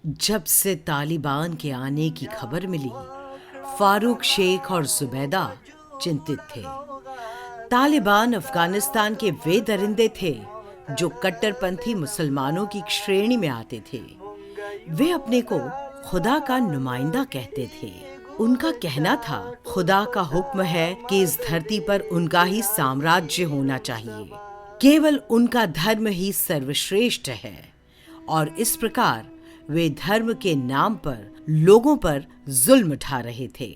जब से तालिबान के आने की खबर मिली, फारूक शेख और जुबैदा चिंतित थे। तालिबान अफगानिस्तान के वे दरिंदे थे जो कट्टरपंथी मुसलमानों की श्रेणी में आते थे। वे अपने को खुदा का नुमाइंदा कहते थे। उनका कहना था, खुदा का हुक्म है कि इस धरती पर उनका ही साम्राज्य होना चाहिए, केवल उनका धर्म ही सर्वश्रेष्ठ है। और इस प्रकार वे धर्म के नाम पर लोगों पर जुल्म ढा रहे थे।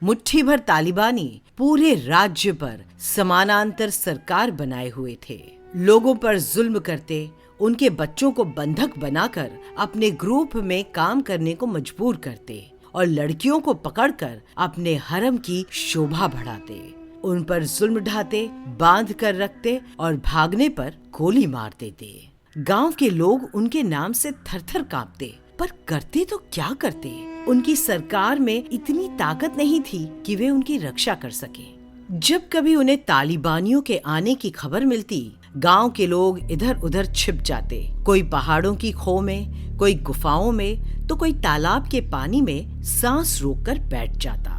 मुट्ठी भर तालिबानी पूरे राज्य पर समानांतर सरकार बनाए हुए थे। लोगों पर जुल्म करते, उनके बच्चों को बंधक बनाकर अपने ग्रुप में काम करने को मजबूर करते और लड़कियों को पकड़कर अपने हरम की शोभा बढ़ाते। उन पर जुल्म ढाते, बांध कर रखते और भागने पर गोली मार देते। गांव के लोग उनके नाम से थरथर कांपते, पर करते तो क्या करते? उनकी सरकार में इतनी ताकत नहीं थी कि वे उनकी रक्षा कर सके। जब कभी उन्हें तालिबानियों के आने की खबर मिलती, गांव के लोग इधर उधर छिप जाते। कोई पहाड़ों की खो में, कोई गुफाओं में, तो कोई तालाब के पानी में सांस रोककर बैठ जाता।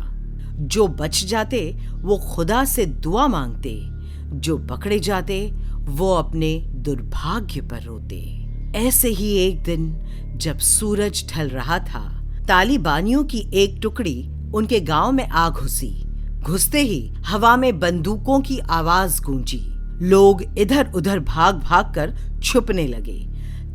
जो बच जाते वो खुदा से दुआ मांगते, जो पकड़े जाते वो अपने दुर्भाग्य पर रोते। ऐसे ही एक दिन जब सूरज ढल रहा था, तालिबानियों की एक टुकड़ी उनके गांव में आ घुसी। घुसते ही हवा में बंदूकों की आवाज गूंजी। लोग इधर उधर भाग भाग कर छुपने लगे।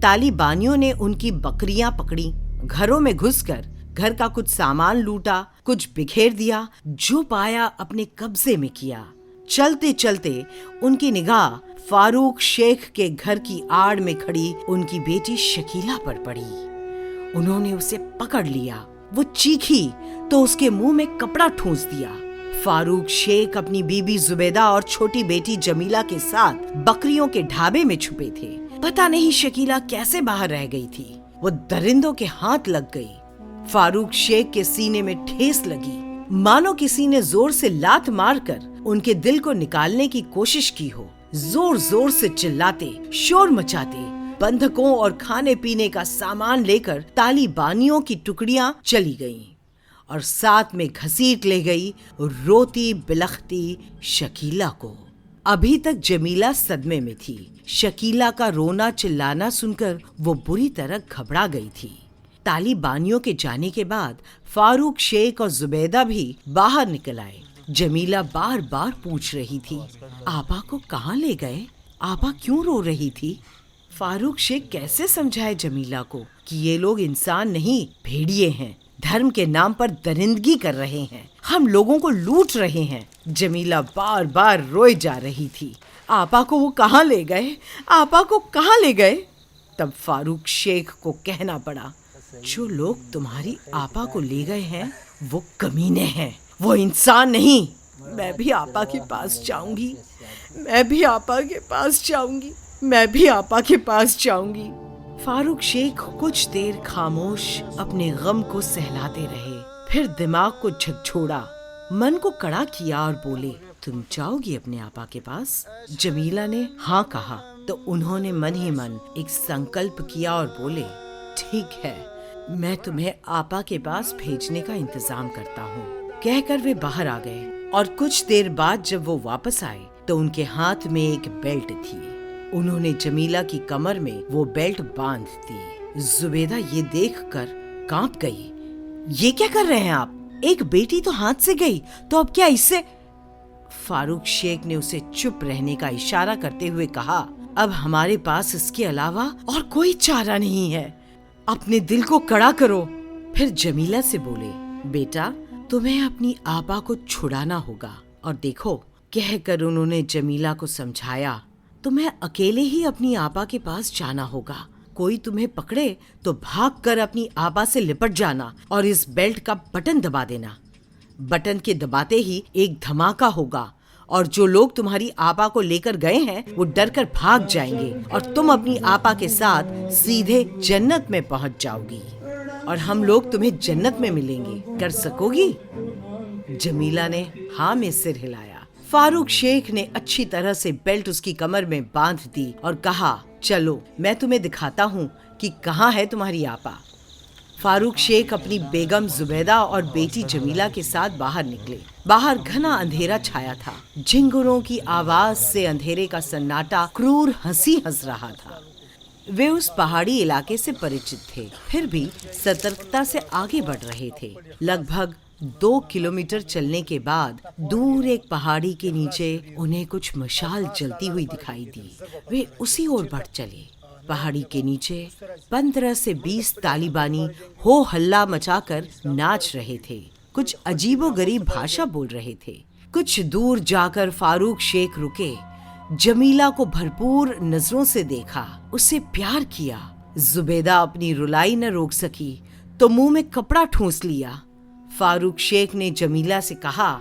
तालिबानियों ने उनकी बकरियां पकड़ी, घरों में घुसकर घर का कुछ सामान लूटा, कुछ बिखेर दिया, जो पाया अपने कब्जे में किया। चलते चलते उनकी निगाह फारूक शेख के घर की आड़ में खड़ी उनकी बेटी शकीला पर पड़ी। उन्होंने उसे पकड़ लिया। वो चीखी तो उसके मुंह में कपड़ा ठूंस दिया। फारूक शेख अपनी बीबी जुबैदा और छोटी बेटी जमीला के साथ बकरियों के ढाबे में छुपे थे। पता नहीं शकीला कैसे बाहर रह गई थी। वो दरिंदों के हाथ लग गई। फारूक शेख के सीने में ठेस लगी, मानो किसी ने जोर से लात मारकर उनके दिल को निकालने की कोशिश की हो। जोर जोर से चिल्लाते, शोर मचाते, बंधकों और खाने पीने का सामान लेकर तालिबानियों की टुकड़ियां चली गईं और साथ में घसीट ले गई रोती बिलखती शकीला को। अभी तक जमीला सदमे में थी। शकीला का रोना चिल्लाना सुनकर वो बुरी तरह घबरा गई थी। तालिबानियों के जाने के बाद फारूक शेख और जुबैदा भी बाहर निकल आए। जमीला बार बार पूछ रही थी, आपा को कहाँ ले गए? आपा क्यों रो रही थी? फारूक शेख कैसे समझाए जमीला को कि ये लोग इंसान नहीं, भेड़िए हैं। धर्म के नाम पर दरिंदगी कर रहे हैं, हम लोगों को लूट रहे हैं। जमीला बार बार रोए जा रही थी। आपा को वो कहाँ ले गए? आपा को कहाँ ले गए? तब फारूक शेख को कहना पड़ा, जो लोग तुम्हारी आपा को ले गए हैं वो कमीने हैं, वो इंसान नहीं। मैं भी आपा के पास जाऊंगी, मैं भी आपा के पास जाऊंगी, मैं भी आपा के पास जाऊंगी। फारूक शेख कुछ देर खामोश अपने गम को सहलाते रहे, फिर दिमाग को झकझोड़ा, मन को कड़ा किया और बोले, तुम जाओगी अपने आपा के पास? जमीला ने हाँ कहा तो उन्होंने मन ही मन एक संकल्प किया और बोले, ठीक है, मैं तुम्हें आपा के पास भेजने का इंतजाम करता हूँ। कहकर वे बाहर आ गए और कुछ देर बाद जब वो वापस आए तो उनके हाथ में एक बेल्ट थी। उन्होंने जमीला की कमर में वो बेल्ट बांध दी। जुबैदा ये देखकर कांप गई। ये क्या कर रहे हैं आप? एक बेटी तो हाथ से गई, तो अब क्या इससे? फारूक शेख ने उसे चुप रहने का इशारा करते हुए कहा, अब हमारे पास इसके अलावा और कोई चारा नहीं है, अपने दिल को कड़ा करो। फिर जमीला से बोले, बेटा तुम्हें अपनी आपा को छुड़ाना होगा। और देखो, कहकर उन्होंने जमीला को समझाया, तुम्हें अकेले ही अपनी आपा के पास जाना होगा। कोई तुम्हें पकड़े तो भागकर अपनी आपा से लिपट जाना और इस बेल्ट का बटन दबा देना। बटन के दबाते ही एक धमाका होगा और जो लोग तुम्हारी आपा को लेकर गए हैं वो डर कर भाग जाएंगे और तुम अपनी आपा के साथ सीधे जन्नत में पहुंच जाओगी और हम लोग तुम्हें जन्नत में मिलेंगे। कर सकोगी? जमीला ने हाँ में सिर हिलाया। फारूक शेख ने अच्छी तरह से बेल्ट उसकी कमर में बांध दी और कहा, चलो मैं तुम्हें दिखाता हूँ कि कहाँ है तुम्हारी आपा। फारूक शेख अपनी बेगम जुबैदा और बेटी जमीला के साथ बाहर निकले। बाहर घना अंधेरा छाया था। झिंगुरों की आवाज से अंधेरे का सन्नाटा क्रूर हंसी हंस रहा था। वे उस पहाड़ी इलाके से परिचित थे, फिर भी सतर्कता से आगे बढ़ रहे थे। लगभग 2 किलोमीटर चलने के बाद दूर एक पहाड़ी के नीचे उन्हें कुछ मशाल जलती हुई दिखाई दी। वे उसी ओर बढ़ चले। पहाड़ी के नीचे 15 से 20 तालिबानी हो हल्ला मचाकर नाच रहे थे। कुछ अजीबोगरीब भाषा बोल रहे थे। कुछ दूर जाकर फारूक शेख रुके, जमीला को भरपूर नजरों से देखा, उससे प्यार किया। जुबैदा अपनी रुलाई न रोक सकी तो मुंह में कपड़ा ठूंस लिया। फारूक शेख ने जमीला से कहा,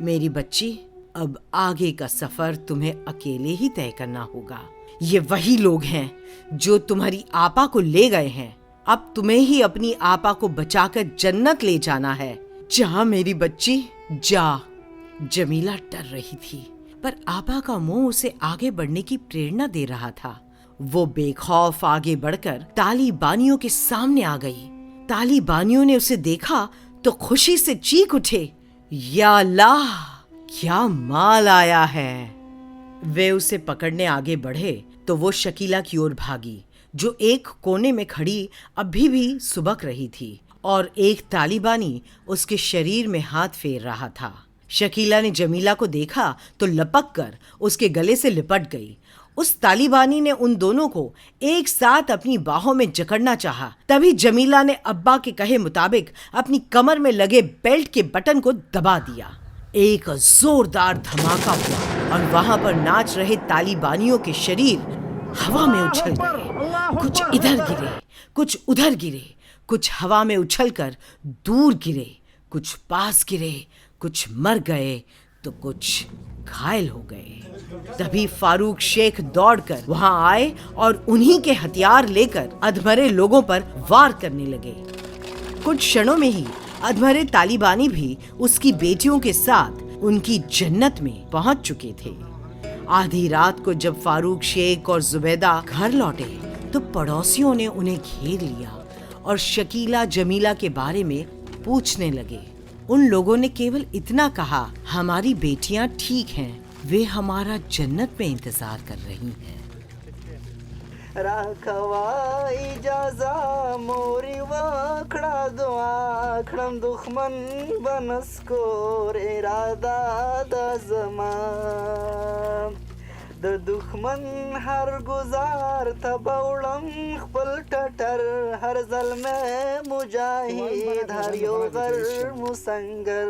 मेरी बच्ची, अब आगे का सफर तुम्हें अकेले ही तय करना होगा। ये वही लोग हैं जो तुम्हारी आपा को ले गए हैं। अब तुम्हें ही अपनी आपा को बचाकर जन्नत ले जाना है। जा मेरी बच्ची, जा। जमीला डर रही थी, पर आपा का मुंह उसे आगे बढ़ने की प्रेरणा दे रहा था। वो बेखौफ आगे बढ़कर तालिबानियों के सामने आ गई। तालिबानियों ने उसे देखा तो खुशी से चीख उठे, या अल्लाह, क्या माल आया है। वे उसे पकड़ने आगे बढ़े तो वो शकीला की ओर भागी, जो एक कोने में खड़ी अभी भी सुबक रही थी, और एक तालिबानी उसके शरीर में हाथ फेर रहा था। शकीला ने जमीला को देखा तो लपक कर उसके गले से लिपट गई। उस तालिबानी ने उन दोनों को एक साथ अपनी बाहों में जकड़ना चाहा। तभी जमीला ने अब्बा के कहे मुताबिक अपनी कमर में लगे बेल्ट के बटन को दबा दिया। एक जोरदार धमाका हुआ और वहां पर नाच रहे तालिबानियों के शरीर हवा में उछल गए। कुछ इधर गिरे, कुछ उधर गिरे, कुछ हवा में उछलकर दूर गिरे, कुछ पास गिरे, कुछ मर गए तो कुछ घायल हो गए। तभी फारूक शेख दौड़कर वहां आए और उन्हीं के हथियार लेकर अधमरे लोगों पर वार करने लगे। कुछ क्षणों में ही अधमरे तालिबानी भी उसकी बेटियों के साथ उनकी जन्नत में पहुंच चुके थे। आधी रात को जब फारूक शेख और जुबैदा घर लौटे तो पड़ोसियों ने उन्हें घेर लिया और शकीला जमीला के बारे में पूछने लगे। उन लोगों ने केवल इतना कहा, हमारी बेटियां ठीक हैं, वे हमारा जन्नत में इंतजार कर रही हैं। राखवा इजाजा मोरी वाखड़ा दुआ खड़म दुश्मन बनस्को इरादा दजमा द दुश्मन हर गुजार तबौड़म खपल टटर हर जल में मुजाहिद हर योगर मुसंगर।